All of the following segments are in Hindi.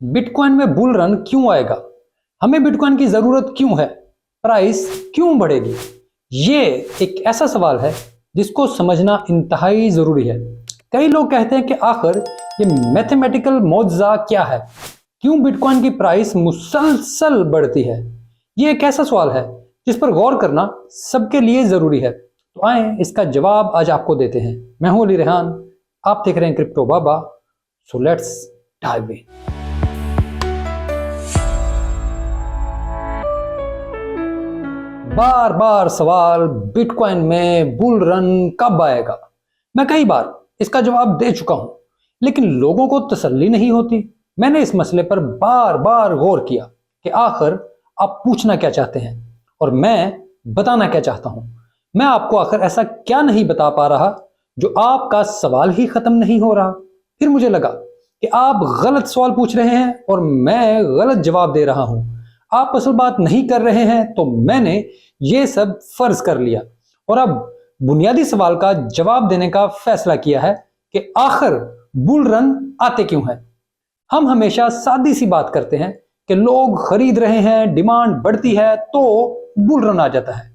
बिटकॉइन में बुल रन क्यों आएगा? हमें बिटकॉइन की जरूरत क्यों है? प्राइस क्यों बढ़ेगी? ये एक ऐसा सवाल है जिसको समझना इंतहाई जरूरी है। कई लोग कहते हैं कि आखिर ये मैथमेटिकल मौजज़ा क्या है? क्यों बिटकॉइन की प्राइस मुसलसल बढ़ती है? ये एक ऐसा सवाल है जिस पर गौर करना सबके लिए जरूरी है। तो आए इसका जवाब आज आपको देते हैं। मैं हूं अली रेहान, आप देख रहे हैं crypto Baba. So let's dive in. बार बार सवाल, बिटकॉइन में बुल रन कब आएगा? मैं कई बार इसका जवाब दे चुका हूं, लेकिन लोगों को तसल्ली नहीं होती। मैंने इस मसले पर बार बार गौर किया कि आखिर आप पूछना क्या चाहते हैं और मैं बताना क्या चाहता हूं। मैं आपको आखिर ऐसा क्या नहीं बता पा रहा जो आपका सवाल ही खत्म नहीं हो रहा। फिर मुझे लगा कि आप गलत सवाल पूछ रहे हैं और मैं गलत जवाब दे रहा हूं। आप असल बात नहीं कर रहे हैं, तो मैंने ये सब फर्ज कर लिया और अब बुनियादी सवाल का जवाब देने का फैसला किया है कि आखिर बुल रन आते क्यों हैं। हम हमेशा सादी सी बात करते हैं कि लोग खरीद रहे हैं, डिमांड बढ़ती है तो बुल रन आ जाता है।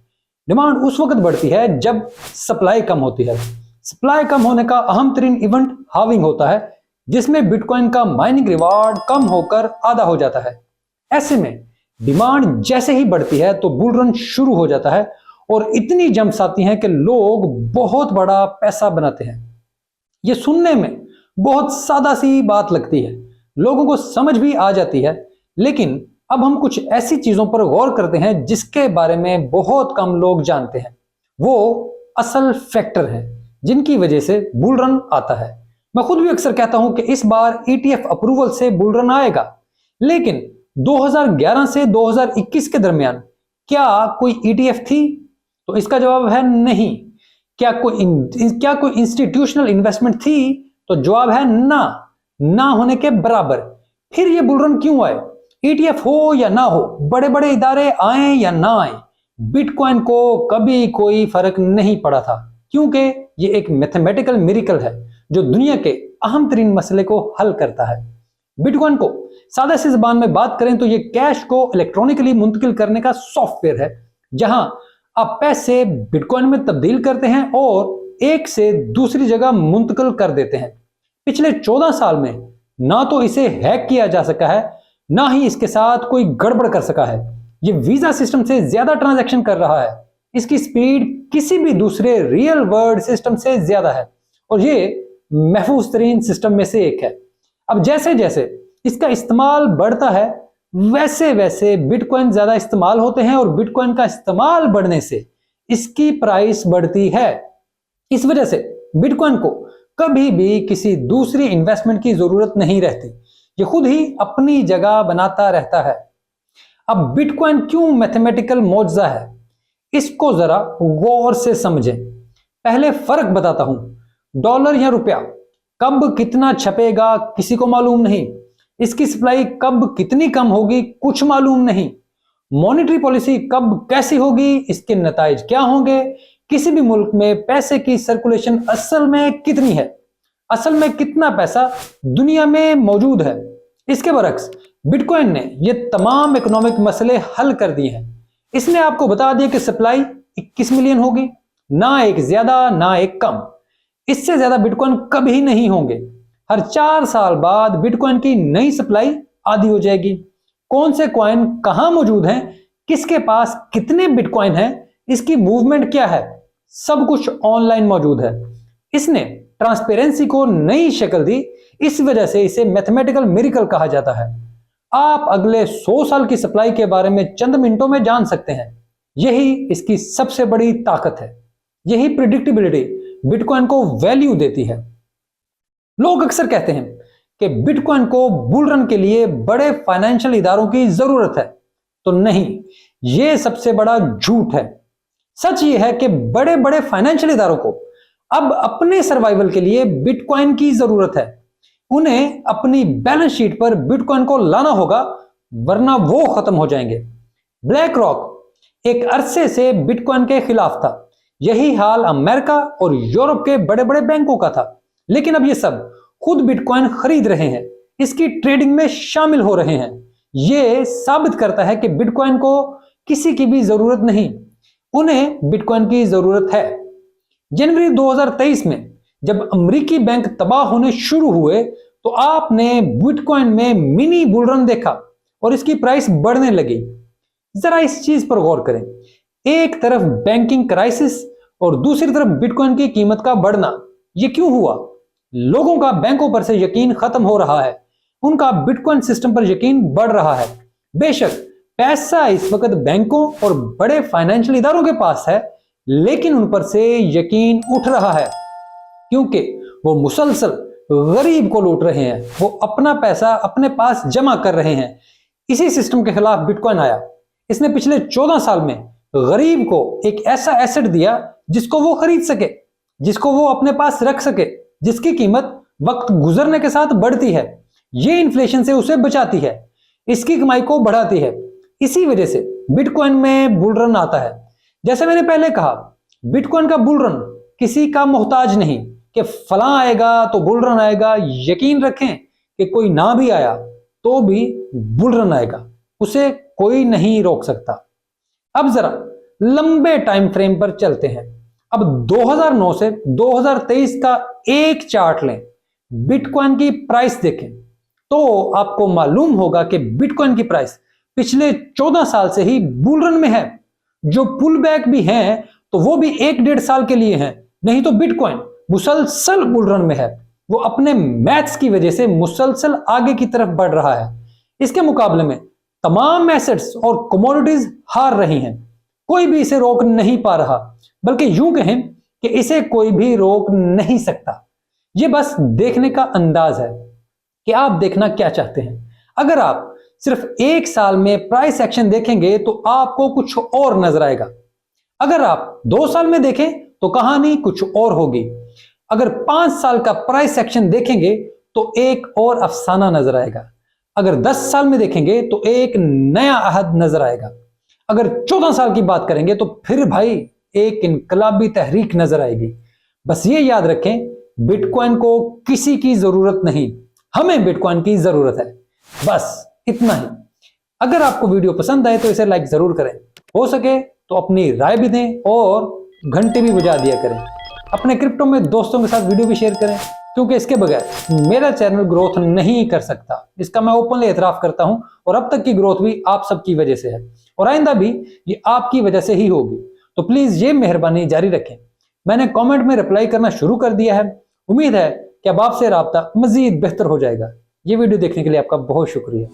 डिमांड उस वक्त बढ़ती है जब सप्लाई कम होती है। सप्लाई कम होने का अहम तरीन इवेंट हार्विंग होता है, जिसमें बिटकॉइन का माइनिंग रिवार्ड कम होकर आधा हो जाता है। ऐसे में डिमांड जैसे ही बढ़ती है तो बुल रन शुरू हो जाता है और इतनी जंप्स आती हैं कि लोग बहुत बड़ा पैसा बनाते हैं। यह सुनने में बहुत सादा सी बात लगती है, लोगों को समझ भी आ जाती है, लेकिन अब हम कुछ ऐसी चीजों पर गौर करते हैं जिसके बारे में बहुत कम लोग जानते हैं। वो असल फैक्टर हैं जिनकी वजह से बुल रन आता है। मैं खुद भी अक्सर कहता हूं कि इस बार ETF अप्रूवल से बुल रन आएगा, लेकिन 2011 से 2021 के दरमियान क्या कोई ETF थी? तो इसका जवाब है नहीं। क्या कोई इंस्टीट्यूशनल इन्वेस्टमेंट थी? तो जवाब है ना होने के बराबर। फिर ये बुल रन क्यों आए? ETF हो या ना हो, बड़े बड़े इदारे आए या ना आए, बिटकॉइन को कभी कोई फर्क नहीं पड़ा था, क्योंकि ये एक मैथमेटिकल मिरेकल है जो दुनिया के अहम तरीन मसले को हल करता है। बिटकॉइन को सादा सी जबान में बात करें तो ये कैश को इलेक्ट्रॉनिकली मुंतकिल करने का सॉफ्टवेयर है, जहां आप पैसे बिटकॉइन में तब्दील करते हैं और एक से दूसरी जगह मुंतकिल कर देते हैं। पिछले 14 साल में ना तो इसे हैक किया जा सका है, ना ही इसके साथ कोई गड़बड़ कर सका है। ये वीजा सिस्टम से ज्यादा ट्रांजैक्शन कर रहा है। इसकी स्पीड किसी भी दूसरे रियल वर्ल्ड सिस्टम से ज्यादा है और ये महफूज तरीन सिस्टम में से एक है। अब जैसे जैसे इसका इस्तेमाल बढ़ता है, वैसे वैसे बिटकॉइन ज्यादा इस्तेमाल होते हैं और बिटकॉइन का इस्तेमाल बढ़ने से इसकी प्राइस बढ़ती है। इस वजह से बिटकॉइन को कभी भी किसी दूसरी इन्वेस्टमेंट की जरूरत नहीं रहती, ये खुद ही अपनी जगह बनाता रहता है। अब बिटकॉइन क्यों मैथमेटिकल मौजज़ा है, इसको जरा गौर से समझें। पहले फर्क बताता हूं। डॉलर या रुपया कब कितना छपेगा किसी को मालूम नहीं। इसकी सप्लाई कब कितनी कम होगी कुछ मालूम नहीं। मॉनेटरी पॉलिसी कब कैसी होगी, इसके नताइज क्या होंगे। किसी भी मुल्क में पैसे की सर्कुलेशन असल में कितनी है, असल में कितना पैसा दुनिया में मौजूद है। इसके बरक्स बिटकॉइन ने ये तमाम इकोनॉमिक मसले हल कर दिए हैं। इसने आपको बता दिया कि सप्लाई 21 मिलियन होगी, ना एक ज्यादा ना एक कम। इससे ज्यादा बिटकॉइन कभी नहीं होंगे। हर 4 साल बाद बिटकॉइन की नई सप्लाई आधी हो जाएगी। कौन से कॉइन कहां मौजूद हैं, किसके पास कितने बिटकॉइन हैं, इसकी मूवमेंट क्या है, सब कुछ ऑनलाइन मौजूद है। इसने ट्रांसपेरेंसी को नई शक्ल दी, इस वजह से इसे मैथमेटिकल मिरेकल कहा जाता है। आप अगले 100 साल की सप्लाई के बारे में चंद मिनटों में जान सकते हैं। यही इसकी सबसे बड़ी ताकत है। यही प्रिडिक्टेबिलिटी बिटकॉइन को वैल्यू देती है। लोग अक्सर कहते हैं कि बिटकॉइन को बुल रन के लिए बड़े फाइनेंशियल इदारों की जरूरत है, तो नहीं, यह सबसे बड़ा झूठ है। सच यह है कि बड़े बड़े फाइनेंशियल इदारों को अब अपने सर्वाइवल के लिए बिटकॉइन की जरूरत है। उन्हें अपनी बैलेंस शीट पर बिटकॉइन को लाना होगा, वरना वो खत्म हो जाएंगे। ब्लैक रॉक एक अरसे से बिटकॉइन के खिलाफ था। यही हाल अमेरिका और यूरोप के बड़े बड़े बैंकों का था, लेकिन अब ये सब खुद बिटकॉइन खरीद रहे हैं। इसकी ट्रेडिंग में शामिल हो रहे हैं। ये साबित करता है कि बिटकॉइन को किसी की भी जरूरत नहीं, उन्हें बिटकॉइन की जरूरत है। जनवरी 2023 में जब अमेरिकी बैंक तबाह होने शुरू हुए तो आपने बिटकॉइन में मिनी बुल रन देखा और इसकी प्राइस बढ़ने लगी। जरा इस चीज पर गौर करें, एक तरफ बैंकिंग क्राइसिस और दूसरी तरफ बिटकॉइन की कीमत का बढ़ना। यह क्यों हुआ? लोगों का बैंकों पर से यकीन खत्म हो रहा है, उनका बिटकॉइन सिस्टम पर यकीन बढ़ रहा है। बेशक पैसा इस वक्त बैंकों और बड़े फाइनेंशियल इदारों के पास है, लेकिन उन पर से यकीन उठ रहा है क्योंकि वो मुसलसल गरीब को लूट रहे हैं, वो अपना पैसा अपने पास जमा कर रहे हैं। इसी सिस्टम के खिलाफ बिटकॉइन आया। इसने पिछले 14 साल में गरीब को एक ऐसा एसेट दिया जिसको वो खरीद सके, जिसको वो अपने पास रख सके, जिसकी कीमत वक्त गुजरने के साथ बढ़ती है। ये इन्फ्लेशन से उसे बचाती है, इसकी कमाई को बढ़ाती है। इसी वजह से बिटकॉइन में बुल रन आता है। जैसे मैंने पहले कहा, बिटकॉइन का बुल रन किसी का मोहताज नहीं कि फलां आएगा तो बुल रन आएगा। यकीन रखें कि कोई ना भी आया तो भी बुल रन आएगा, उसे कोई नहीं रोक सकता। अब जरा लंबे टाइम फ्रेम पर चलते हैं। अब 2009 से 2023 का एक चार्ट लें, बिटकॉइन की प्राइस देखें तो आपको मालूम होगा कि बिटकॉइन की प्राइस पिछले 14 साल से ही बुल रन में है। जो पुल बैक भी हैं तो वो भी 1-1.5 साल के लिए हैं, नहीं तो बिटकॉइन मुसलसल बुल रन में है। वो अपने मैथ्स की वजह से मुसलसल आगे की तरफ बढ़ रहा है। इसके मुकाबले में तमाम एसेट्स और कमोडिटीज हार रही हैं। कोई भी इसे रोक नहीं पा रहा, बल्कि यूं कहें कि इसे कोई भी रोक नहीं सकता। ये बस देखने का अंदाज है कि आप देखना क्या चाहते हैं। अगर आप सिर्फ 1 साल में प्राइस एक्शन देखेंगे तो आपको कुछ और नजर आएगा। अगर आप 2 साल में देखें तो कहानी कुछ और होगी। अगर 5 साल का प्राइस एक्शन देखेंगे तो एक और अफसाना नजर आएगा। अगर 10 साल में देखेंगे तो एक नया अहद नजर आएगा। अगर 14 साल की बात करेंगे तो फिर भाई एक इनकलाबी तहरीक नजर आएगी। बस ये याद रखें, बिटकॉइन को किसी की जरूरत नहीं, हमें बिटकॉइन की जरूरत है। बस इतना ही। अगर आपको वीडियो पसंद आए तो इसे लाइक जरूर करें, हो सके तो अपनी राय भी दें और घंटे भी बजा दिया करें। अपने क्रिप्टो में दोस्तों के साथ वीडियो भी शेयर करें, क्योंकि इसके बगैर मेरा चैनल ग्रोथ नहीं कर सकता। इसका मैं ओपनली एतराफ करता हूं और अब तक की ग्रोथ भी आप सबकी वजह से है और आइंदा भी ये आपकी वजह से ही होगी। तो प्लीज ये मेहरबानी जारी रखें। मैंने कमेंट में रिप्लाई करना शुरू कर दिया है। उम्मीद है कि अब आपसे राब्ता मजीद बेहतर हो जाएगा। ये वीडियो देखने के लिए आपका बहुत शुक्रिया।